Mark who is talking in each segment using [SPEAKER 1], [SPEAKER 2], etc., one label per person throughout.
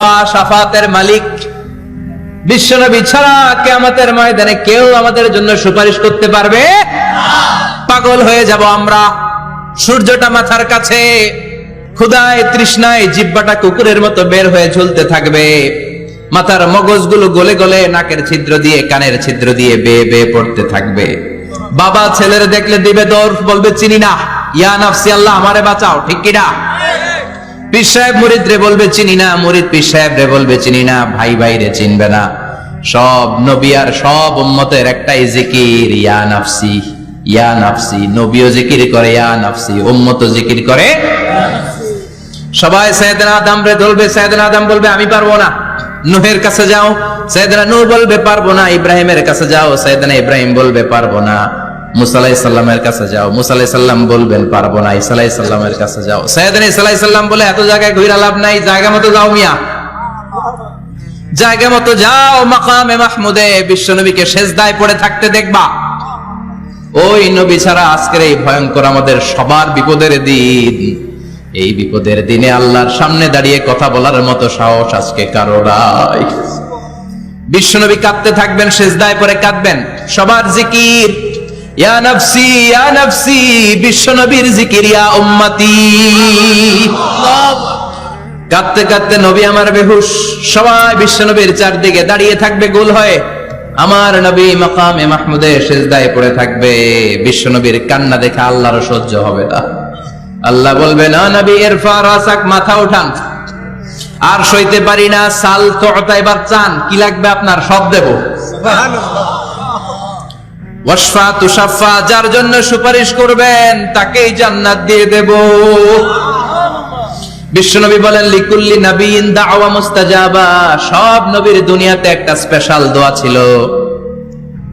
[SPEAKER 1] শাফাতের মালিক বিশ্বনবী ছাড়া কিয়ামতের ময়দানে কেউ আমাদের জন্য সুপারিশ করতে পারবে না। পাগল হয়ে যাব আমরা। সূর্যটা মাথার কাছে, ক্ষুধায় তৃষ্ণায় জিহ্বাটা কুকুরের মতো বের হয়ে ঝুলতে থাকবে, মাথার মগজগুলো গলে গলে নাকের ছিদ্র দিয়ে কানের ছিদ্র দিয়ে বেয়ে বেয়ে পড়তে থাকবে। বাবা ছেলের দেখলে দিবে দৌড়, বলবে চিনি না, ইয়া নাফসি আল্লাহ আমারে বাঁচাও, ঠিক কিনা? পীর সাহেব মুরিদ রে বলবে চিনি না, মুরিদ পীর সাহেব রে বলবে চিনি না, ভাই ভাই রে চিনবে না। সব নবী আর সব উম্মতের একটাই জিকির, ইয়া নাফসি ইয়া নাফসি। নবীও জিকির করে ইয়া নাফসি, উম্মতও জিকির করে। সবাই সাইয়েদনা আদম রে ধরবে, সাইয়েদনা আদম বলবে আমি পারবো না। নূহের কাছে যাও, সাইয়েদনা নূহ বলবে পারবো না। ইব্রাহিমের কাছে যাও, সাইয়েদনা ইব্রাহিম বলবে পারবো না। মুসা আলাইহিস সালামের কাছে যাও, মুসা আলাইহিস সালাম বলবেন পারবো না। ঈসা আলাইহিস সালামের কাছে যাও, সাইয়েদনা ঈসা আলাইহিস সালাম বলে এত জায়গায় ঘুরে লাভ নাই, জায়গা মতো যাও মিয়া, জায়গা মতো যাও। মাকামে মাহমুদে বিশ্বনবীকে সেজদায় পড়ে থাকতে দেখবা। ওই নবী ছাড়া আজকের এই ভয়ঙ্কর আমাদের সবার বিপদের দিন। এই বিপদের দিনে আল্লাহর সামনে দাঁড়িয়ে কথা বলার মতো সাহস আজকে কারো নাই। বিশ্বনবী কাঁদতে থাকবেন, সেজদায় পড়ে কাঁদবেন। সবার জিকির ইয়া নাফসি ইয়া নাফসি, বিশ্বনবীর জিকির ইয়া উম্মতি। কাঁদতে কাঁদতে নবী আমার বেহুশ, সবাই বিশ্বনবীর চারদিকে দাঁড়িয়ে থাকবে গোল হয়ে। আমার নবী মাকামে মাহমুদে সেজদায় পড়ে থাকবে। বিশ্বনবীর কান্না দেখে আল্লাহর সহ্য হবে না। আল্লাহ বলবে না নবী ইরফা রাসাক, মাথা উঠান, আর সইতে পারি না। সাল তুতা, এবার চান, কি লাগবে আপনার সব দেব। সুবহানাল্লাহ। ওয়াশফা তুশাফা, যার জন্য সুপারিশ করবেন তাকেই জান্নাত দিয়ে দেব। বিশ্বনবী বলেন লিকুল্লি নাবিয়িন দাওয়া মুস্তাজাবা, সব নবীর দুনিয়াতে একটা স্পেশাল দোয়া ছিল,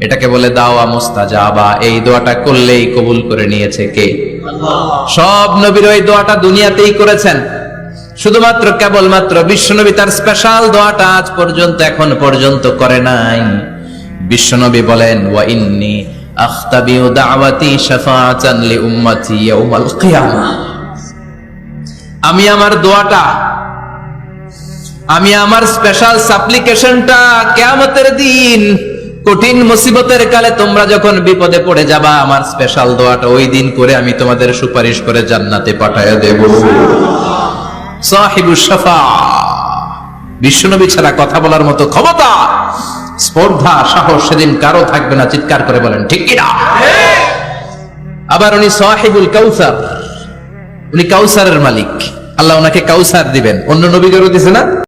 [SPEAKER 1] এটাকে বলে দাওয়া মুস্তাজাবা। এই দোয়াটা করলেই কবুল করে নিয়েছে কে? আল্লাহ। সব নবীর ওই দোয়াটা দুনিয়াতেই করেছেন, শুধুমাত্র কেবলমাত্র বিশ্বনবী তার স্পেশাল দোয়াটা আজ পর্যন্ত এখন পর্যন্ত করে নাই। বিশ্বনবী বলেন ওয়া ইন্নী আখতাবিউ দাওয়াতি শাফাআতান লি উম্মতি ইয়াউমাল কিয়ামাহ, আমি আমার দোয়াটা, আমি আমার স্পেশাল সাপ্লিকেশনটা কিয়ামতের দিন কঠিন মুসিবতের কালে তোমরা যখন বিপদে পড়ে যাবা, আমার স্পেশাল দোয়াটা ওই দিন করে আমি তোমাদের সুপারিশ করে জান্নাতে পাঠায়া দেব। সাহিবুশ শাফা, বিশ্বনবী ছাড়া কথা বলার মতো ক্ষমতা, স্পর্ধা, সাহস সেদিন কারো থাকবে না। চিৎকার করে বলেন ঠিক কিনা? আবার উনি সাহিবুল কাউসার, উনি কাউসারের মালিক। আল্লাহ ওনাকে কাউসার দিবেন, অন্য নবীদেরও দিছে না?